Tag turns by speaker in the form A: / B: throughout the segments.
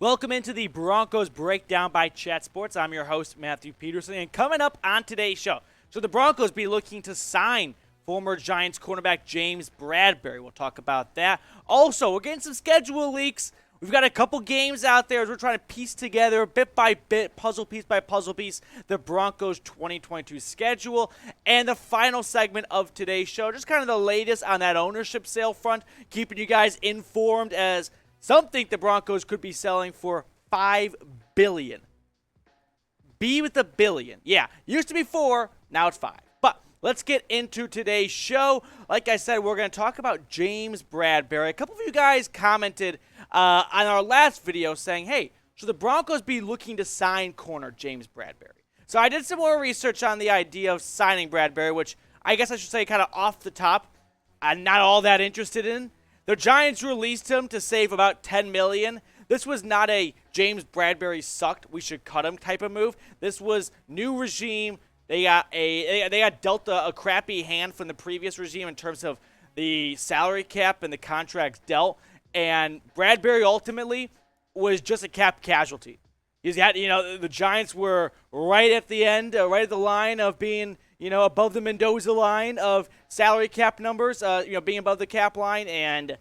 A: Welcome into the Broncos Breakdown by Chat Sports. I'm your host, Matthew Peterson, and coming up on today's show, so the Broncos be looking to sign former Giants cornerback James Bradberry. We'll talk about that. Also, we're getting some schedule leaks. We've got a couple games out there as we're trying to piece together, bit by bit, puzzle piece by puzzle piece, the Broncos 2022 schedule. And the final segment of today's show, just kind of the latest on that ownership sale front, keeping you guys informed as some think the Broncos could be selling for $5 billion. B with the billion. Yeah, used to be 4, now it's 5. But let's get into today's show. Like I said, we're going to talk about James Bradberry. A couple of you guys commented on our last video saying, hey, should the Broncos be looking to sign corner James Bradberry? So I did some more research on the idea of signing Bradberry, which I guess I should say kind of off the top, I'm not all that interested in. The Giants released him to save about $10 million. This was not a James Bradberry sucked, we should cut him type of move. This was new regime. They got dealt a crappy hand from the previous regime in terms of the salary cap and the contracts dealt. And Bradberry ultimately was just a cap casualty. The Giants were right at the end, right at the line of being, above the Mendoza line of salary cap numbers, being above the cap line, and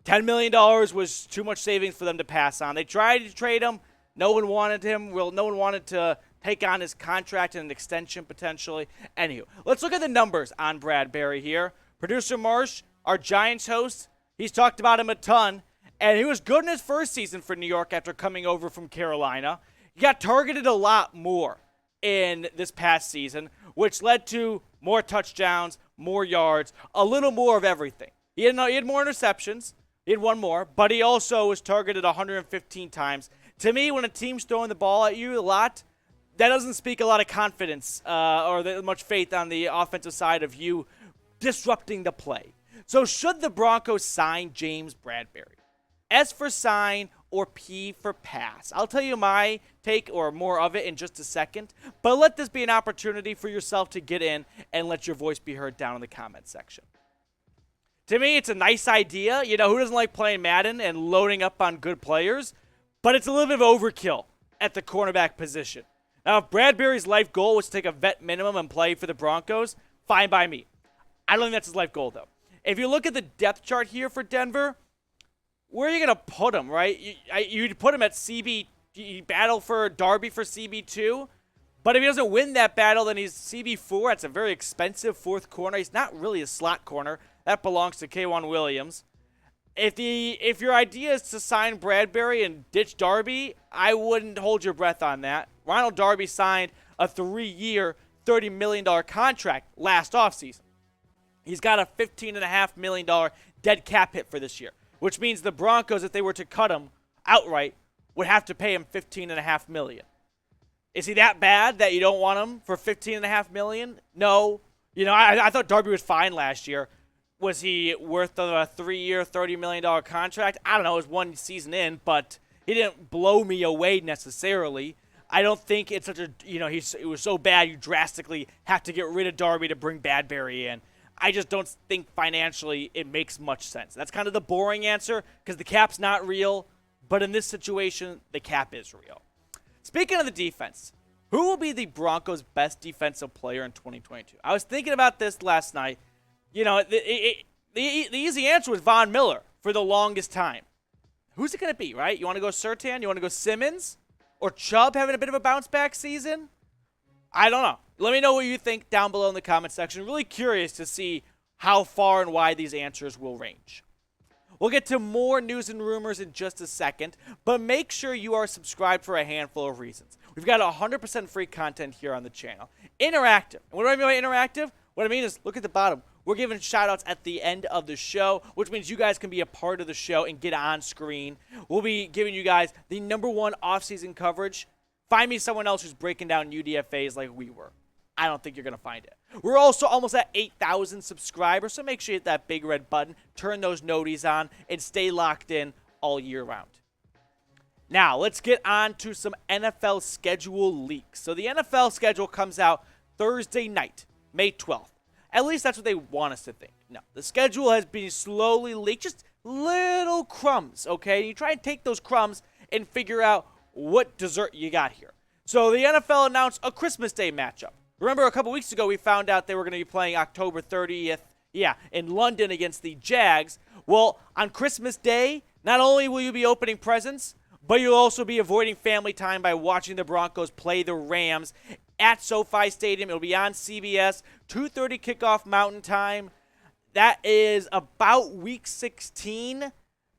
A: $10 million was too much savings for them to pass on. They tried to trade him. No one wanted him. No one wanted to take on his contract and an extension potentially. Anywho, let's look at the numbers on Bradberry here. Producer Marsh, our Giants host, he's talked about him a ton, and he was good in his first season for New York after coming over from Carolina. He got targeted a lot more in this past season, which led to more touchdowns, more yards, a little more of everything. He had more interceptions. He had one more, but he also was targeted 115 times. To me, when a team's throwing the ball at you a lot, that doesn't speak a lot of confidence or much faith on the offensive side of you disrupting the play. So should the Broncos sign James Bradberry? S for sign or P for pass? I'll tell you my take or more of it in just a second, but let this be an opportunity for yourself to get in and let your voice be heard down in the comment section. To me, it's a nice idea. Who doesn't like playing Madden and loading up on good players? But it's a little bit of overkill at the cornerback position. Now, if Bradberry's life goal was to take a vet minimum and play for the Broncos, fine by me. I don't think that's his life goal, though. If you look at the depth chart here for Denver, where are you going to put him, right? You'd put him at CB, you battle for Darby for CB2, but if he doesn't win that battle, then he's CB4. That's a very expensive fourth corner. He's not really a slot corner. That belongs to K'Wan Williams. If your idea is to sign Bradberry and ditch Darby, I wouldn't hold your breath on that. Ronald Darby signed a 3-year, $30 million contract last offseason. He's got a $15.5 million dead cap hit for this year, which means the Broncos, if they were to cut him outright, would have to pay him $15.5 million. Is he that bad that you don't want him for $15.5 million? No. I thought Darby was fine last year. Was he worth a 3-year, $30 million contract? I don't know. It was one season in, but he didn't blow me away necessarily. I don't think it's such a, it was so bad you drastically have to get rid of Darby to bring Bradberry in. I just don't think financially it makes much sense. That's kind of the boring answer because the cap's not real, but in this situation, the cap is real. Speaking of the defense, who will be the Broncos' best defensive player in 2022? I was thinking about this last night. The easy answer was Von Miller for the longest time. Who's it going to be, right? You want to go Surtain? You want to go Simmons? Or Chubb having a bit of a bounce-back season? I don't know. Let me know what you think down below in the comment section. Really curious to see how far and wide these answers will range. We'll get to more news and rumors in just a second, but make sure you are subscribed for a handful of reasons. We've got 100% free content here on the channel. Interactive. And what do I mean by interactive? What I mean is, look at the bottom. We're giving shout-outs at the end of the show, which means you guys can be a part of the show and get on screen. We'll be giving you guys the #1 off-season coverage. Find me someone else who's breaking down UDFAs like we were. I don't think you're going to find it. We're also almost at 8,000 subscribers, so make sure you hit that big red button, turn those noties on, and stay locked in all year round. Now, let's get on to some NFL schedule leaks. So the NFL schedule comes out Thursday night, May 12th. At least that's what they want us to think. No, the schedule has been slowly leaked, just little crumbs, okay? You try and take those crumbs and figure out what dessert you got here. So the NFL announced a Christmas Day matchup. Remember, a couple weeks ago, we found out they were going to be playing October 30th, in London against the Jags. Well, on Christmas Day, not only will you be opening presents, but you'll also be avoiding family time by watching the Broncos play the Rams at SoFi Stadium. It'll be on CBS, 2:30 kickoff Mountain Time. That is about week 16.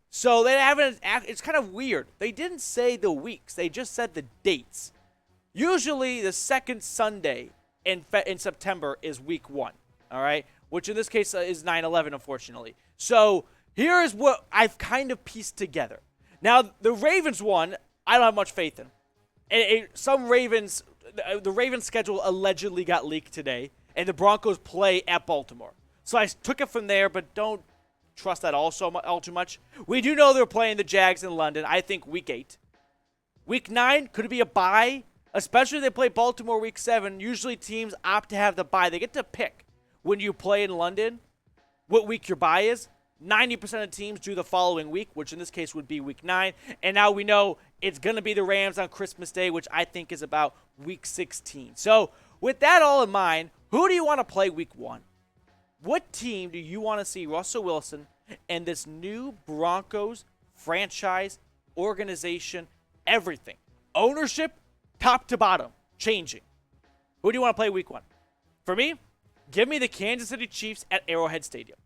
A: So they haven't. It's kind of weird. They didn't say the weeks. They just said the dates. Usually, the second Sunday in September is week 1. All right, which in this case is 9/11, unfortunately. So here is what I've kind of pieced together. Now, the Ravens one, I don't have much faith in. The Ravens schedule allegedly got leaked today, and the Broncos play at Baltimore. So I took it from there, but don't trust that all too much. We do know they're playing the Jags in London, I think week 8. Week 9, could it be a bye? Especially if they play Baltimore week 7. Usually teams opt to have the bye. They get to pick when you play in London what week your bye is. 90% of teams do the following week, which in this case would be week 9. And now we know it's going to be the Rams on Christmas Day, which I think is about week 16. So with that all in mind, who do you want to play week 1? What team do you want to see Russell Wilson and this new Broncos franchise, organization, everything, ownership, top to bottom, changing? Who do you want to play week 1? For me, give me the Kansas City Chiefs at Arrowhead Stadium.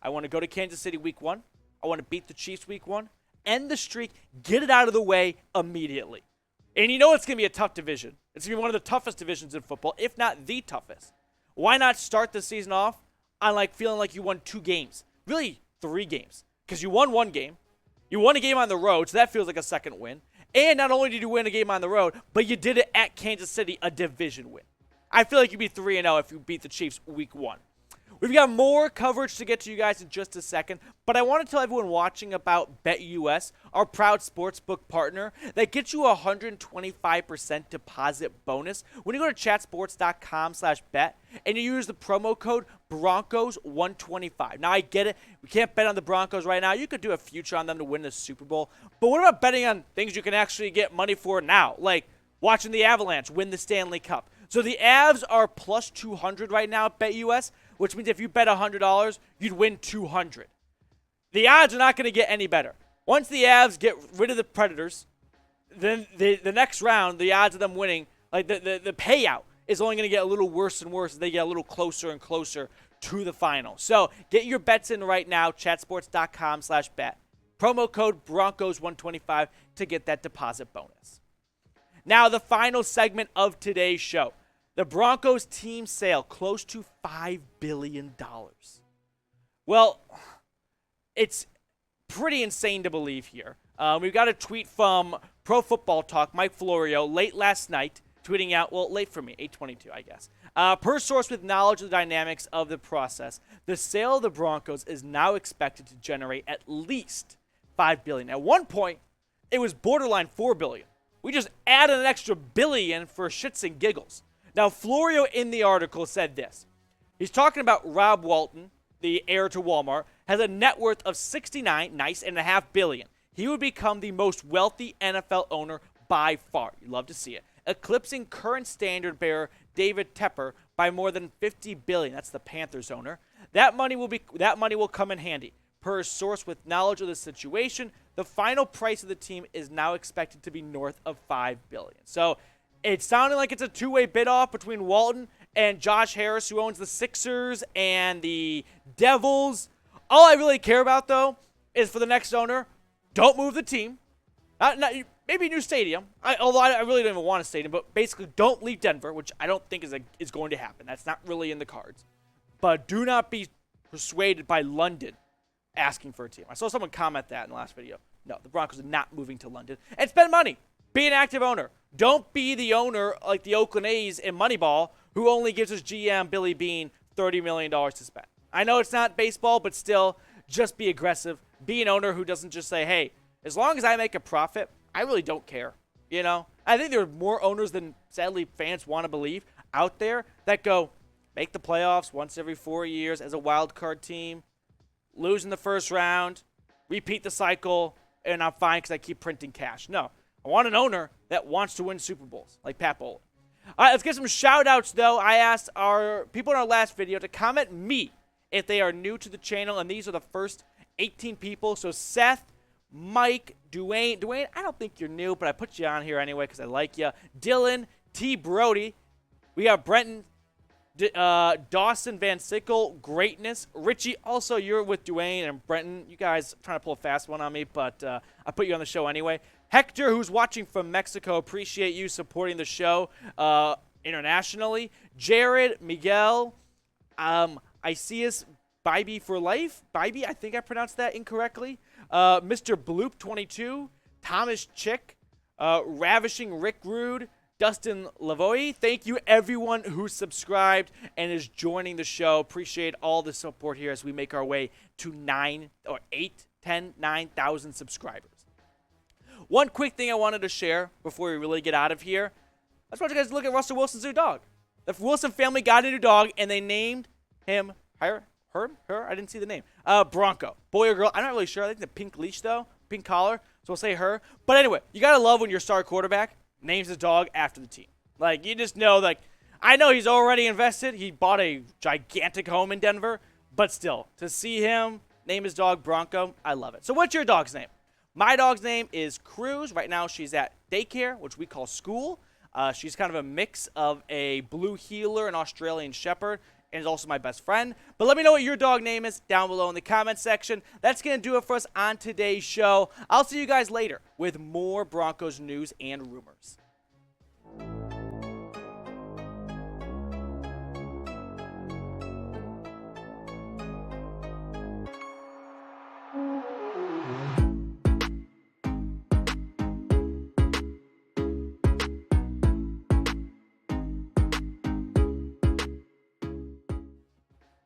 A: I want to go to Kansas City week 1. I want to beat the Chiefs week 1. End the streak. Get it out of the way immediately. And you know it's going to be a tough division. It's going to be one of the toughest divisions in football, if not the toughest. Why not start the season off on feeling like you won 2 games? Really, 3 games. Because you won 1 game. You won a game on the road, so that feels like a second win. And not only did you win a game on the road, but you did it at Kansas City, a division win. I feel like you'd be 3-0 if you beat the Chiefs week 1. We've got more coverage to get to you guys in just a second, but I want to tell everyone watching about BetUS, our proud sportsbook partner, that gets you a 125% deposit bonus when you go to chatsports.com/bet and you use the promo code Broncos125. Now, I get it. We can't bet on the Broncos right now. You could do a future on them to win the Super Bowl, but what about betting on things you can actually get money for now, like watching the Avalanche win the Stanley Cup? So the Avs are plus 200 right now at BetUS, which means if you bet $100, you'd win $200. The odds are not going to get any better. Once the Avs get rid of the Predators, then the next round, the odds of them winning, the payout is only going to get a little worse and worse as they get a little closer and closer to the final. So get your bets in right now, chatsports.com/bet. Promo code Broncos125 to get that deposit bonus. Now, the final segment of today's show. The Broncos team sale close to $5 billion. Well, it's pretty insane to believe here. We've got a tweet from Pro Football Talk, Mike Florio, late last night, tweeting out, well, late for me, 8:22, I guess. Per source with knowledge of the dynamics of the process, the sale of the Broncos is now expected to generate at least $5 billion. At one point, it was borderline $4 billion. We just added an extra billion for shits and giggles. Now, Florio in the article said this. He's talking about Rob Walton, the heir to Walmart, has a net worth of $69.5 billion. He would become the most wealthy NFL owner by far. You'd love to see it. Eclipsing current standard bearer David Tepper by more than $50 billion. That's the Panthers owner. That money will come in handy. Per a source with knowledge of the situation, the final price of the team is now expected to be north of $5 billion. So it's sounding like it's a two-way bid-off between Walton and Josh Harris, who owns the Sixers and the Devils. All I really care about, though, is for the next owner, don't move the team. Maybe a new stadium, although I really don't even want a stadium, but basically don't leave Denver, which I don't think is going to happen. That's not really in the cards. But do not be persuaded by London asking for a team. I saw someone comment that in the last video. No, the Broncos are not moving to London. And spend money. Be an active owner. Don't be the owner like the Oakland A's in Moneyball, who only gives his GM, Billy Beane, $30 million to spend. I know it's not baseball, but still, just be aggressive. Be an owner who doesn't just say, hey, as long as I make a profit, I really don't care. You know? I think there are more owners than, sadly, fans want to believe out there that go, make the playoffs once every 4 years as a wild card team, lose in the first round, repeat the cycle, and I'm fine because I keep printing cash. No. I want an owner that wants to win Super Bowls, like Pat Bowlen. All right, let's get some shout-outs, though. I asked our people in our last video to comment me if they are new to the channel, and these are the first 18 people. So Seth, Mike, Dwayne. Dwayne, I don't think you're new, but I put you on here anyway because I like you. Dylan, T. Brody. We got Brenton, Dawson Van Sickle, Greatness. Richie, also you're with Dwayne and Brenton. You guys are trying to pull a fast one on me, but I put you on the show anyway. Hector, who's watching from Mexico, appreciate you supporting the show internationally. Jared, Miguel, Isias, Bybee for life. Bybee, I think I pronounced that incorrectly. Mr. Bloop 22, Thomas Chick, Ravishing Rick Rude, Dustin Lavoie. Thank you everyone who subscribed and is joining the show. Appreciate all the support here as we make our way to 9,000 subscribers. One quick thing I wanted to share before we really get out of here. I just want you guys to look at Russell Wilson's new dog. The Wilson family got a new dog, and they named him her. I didn't see the name. Bronco. Boy or girl? I'm not really sure. I think the pink leash, though. Pink collar. So we'll say her. But anyway, you got to love when your star quarterback names his dog after the team. Like, you just know, like, I know he's already invested. He bought a gigantic home in Denver. But still, to see him name his dog Bronco, I love it. So what's your dog's name? My dog's name is Cruz. Right now, she's at daycare, which we call school. She's kind of a mix of a blue heeler and Australian shepherd, and is also my best friend. But let me know what your dog name is down below in the comment section. That's going to do it for us on today's show. I'll see you guys later with more Broncos news and rumors.